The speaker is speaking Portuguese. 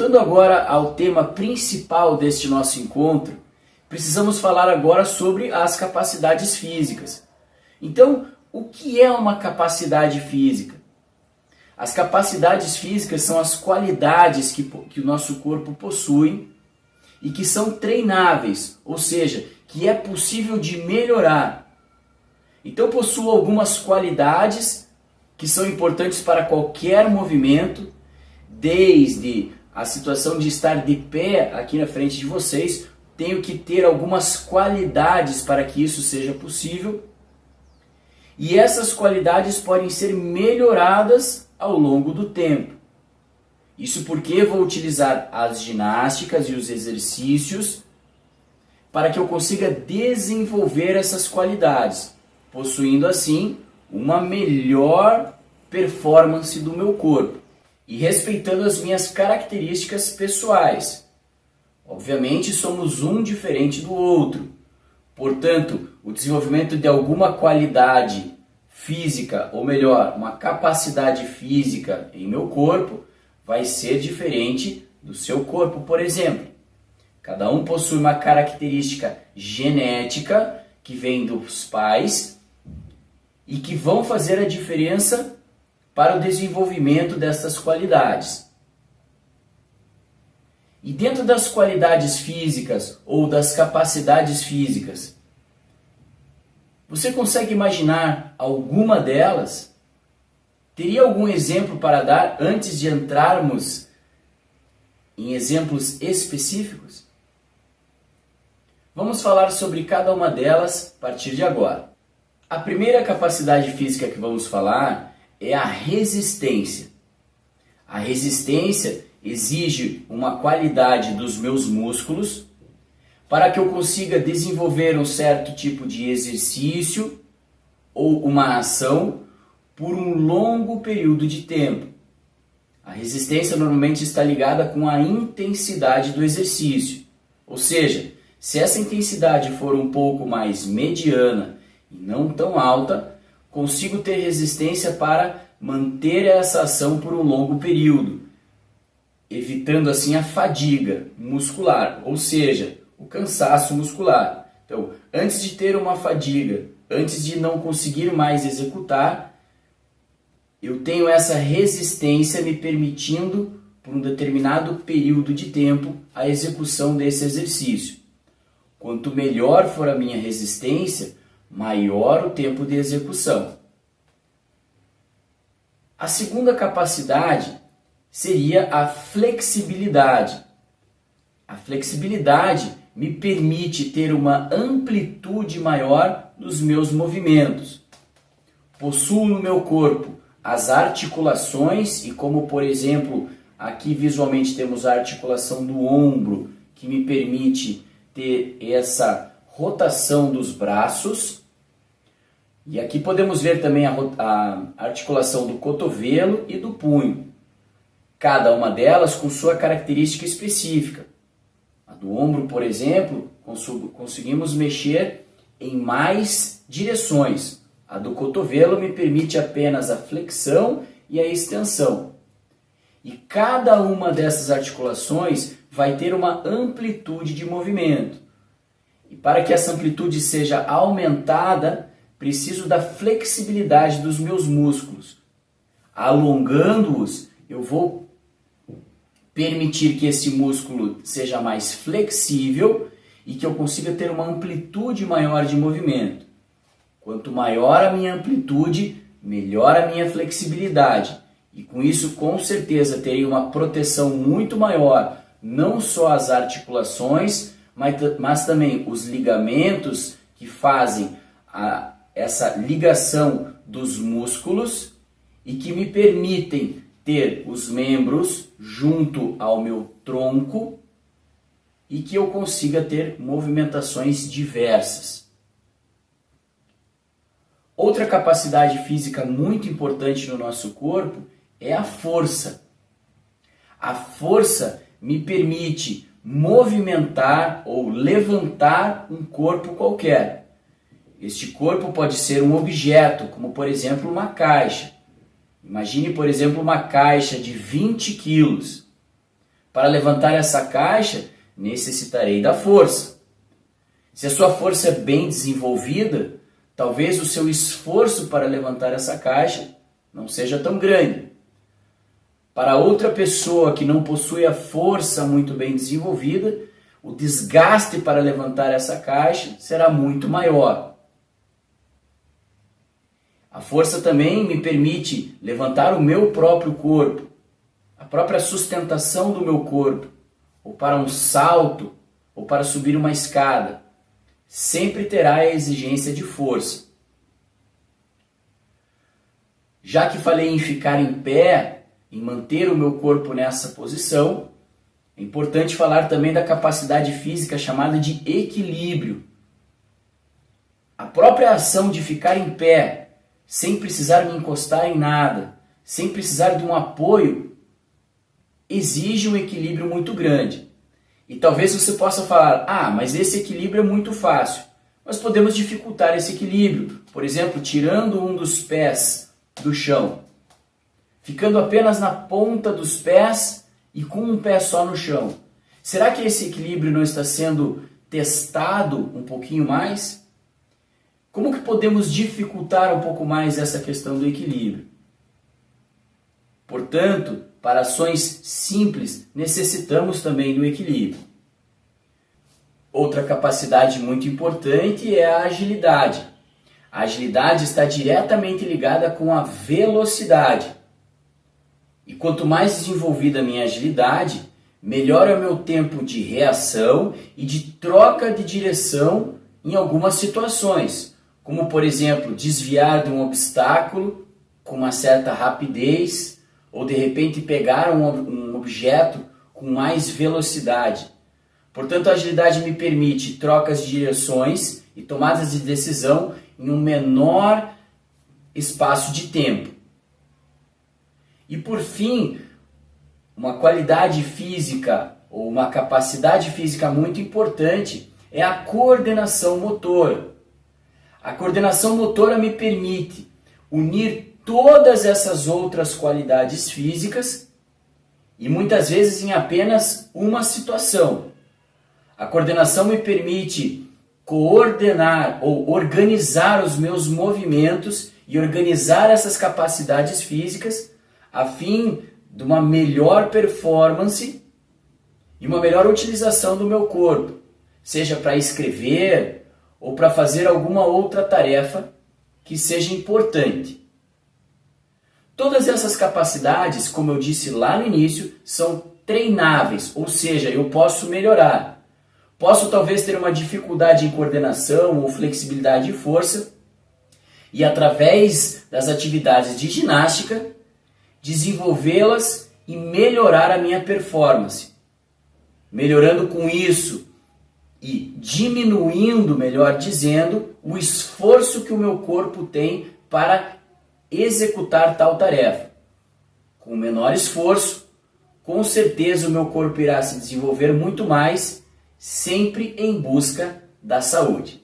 Voltando agora ao tema principal deste nosso encontro, precisamos falar agora sobre as capacidades físicas. Então, o que é uma capacidade física? As capacidades físicas são as qualidades que o nosso corpo possui e que são treináveis, ou seja, que é possível de melhorar. Então, possuo algumas qualidades que são importantes para qualquer movimento, desde a situação de estar de pé aqui na frente de vocês, tenho que ter algumas qualidades para que isso seja possível. E essas qualidades podem ser melhoradas ao longo do tempo. Isso porque vou utilizar as ginásticas e os exercícios para que eu consiga desenvolver essas qualidades, possuindo assim uma melhor performance do meu corpo e respeitando as minhas características pessoais. Obviamente somos um diferente do outro, portanto, o desenvolvimento de alguma qualidade física, ou melhor, uma capacidade física em meu corpo, vai ser diferente do seu corpo, por exemplo. Cada um possui uma característica genética que vem dos pais e que vão fazer a diferença para o desenvolvimento dessas qualidades. E dentro das qualidades físicas ou das capacidades físicas, você consegue imaginar alguma delas? Teria algum exemplo para dar antes de entrarmos em exemplos específicos? Vamos falar sobre cada uma delas a partir de agora. A primeira capacidade física que vamos falar é a resistência. A resistência exige uma qualidade dos meus músculos para que eu consiga desenvolver um certo tipo de exercício ou uma ação por um longo período de tempo. A resistência normalmente está ligada com a intensidade do exercício. Ou seja, se essa intensidade for um pouco mais mediana e não tão alta, consigo ter resistência para manter essa ação por um longo período, evitando assim a fadiga muscular, ou seja, o cansaço muscular. Então, antes de ter uma fadiga, antes de não conseguir mais executar, eu tenho essa resistência me permitindo, por um determinado período de tempo, a execução desse exercício. Quanto melhor for a minha resistência, maior o tempo de execução. A segunda capacidade seria a flexibilidade. A flexibilidade me permite ter uma amplitude maior nos meus movimentos. Possuo no meu corpo as articulações e como, por exemplo, aqui visualmente temos a articulação do ombro, que me permite ter essa rotação dos braços. E aqui podemos ver também a articulação do cotovelo e do punho. Cada uma delas com sua característica específica. A do ombro, por exemplo, conseguimos mexer em mais direções. A do cotovelo me permite apenas a flexão e a extensão. E cada uma dessas articulações vai ter uma amplitude de movimento. E para que essa amplitude seja aumentada, preciso da flexibilidade dos meus músculos. Alongando-os, eu vou permitir que esse músculo seja mais flexível e que eu consiga ter uma amplitude maior de movimento. Quanto maior a minha amplitude, melhor a minha flexibilidade. E com isso, com certeza, terei uma proteção muito maior, não só as articulações, mas também os ligamentos que fazem essa ligação dos músculos e que me permitem ter os membros junto ao meu tronco e que eu consiga ter movimentações diversas. Outra capacidade física muito importante no nosso corpo é a força. A força me permite movimentar ou levantar um corpo qualquer. Este corpo pode ser um objeto, como por exemplo uma caixa. Imagine, por exemplo, uma caixa de 20 quilos. Para levantar essa caixa, necessitarei da força. Se a sua força é bem desenvolvida, talvez o seu esforço para levantar essa caixa não seja tão grande. Para outra pessoa que não possui a força muito bem desenvolvida, o desgaste para levantar essa caixa será muito maior. A força também me permite levantar o meu próprio corpo, a própria sustentação do meu corpo, ou para um salto, ou para subir uma escada. Sempre terá a exigência de força. Já que falei em ficar em pé, em manter o meu corpo nessa posição, é importante falar também da capacidade física chamada de equilíbrio. A própria ação de ficar em pé, sem precisar me encostar em nada, sem precisar de um apoio, exige um equilíbrio muito grande. E talvez você possa falar, mas esse equilíbrio é muito fácil. Nós podemos dificultar esse equilíbrio, por exemplo, tirando um dos pés do chão, ficando apenas na ponta dos pés e com um pé só no chão. Será que esse equilíbrio não está sendo testado um pouquinho mais? Como que podemos dificultar um pouco mais essa questão do equilíbrio? Portanto, para ações simples, necessitamos também do equilíbrio. Outra capacidade muito importante é a agilidade. A agilidade está diretamente ligada com a velocidade. E quanto mais desenvolvida a minha agilidade, melhor é o meu tempo de reação e de troca de direção em algumas situações, como, por exemplo, desviar de um obstáculo com uma certa rapidez, ou de repente pegar um objeto com mais velocidade. Portanto, a agilidade me permite trocas de direções e tomadas de decisão em um menor espaço de tempo. E por fim, uma qualidade física ou uma capacidade física muito importante é a coordenação motora. A coordenação motora me permite unir todas essas outras qualidades físicas e muitas vezes em apenas uma situação. A coordenação me permite coordenar ou organizar os meus movimentos e organizar essas capacidades físicas a fim de uma melhor performance e uma melhor utilização do meu corpo, seja para escrever ou para fazer alguma outra tarefa que seja importante. Todas essas capacidades, como eu disse lá no início, são treináveis, ou seja, eu posso melhorar. Posso talvez ter uma dificuldade em coordenação ou flexibilidade e força, e através das atividades de ginástica, desenvolvê-las e melhorar a minha performance. Melhorando com isso e diminuindo, melhor dizendo, o esforço que o meu corpo tem para executar tal tarefa. Com menor esforço, com certeza o meu corpo irá se desenvolver muito mais, sempre em busca da saúde.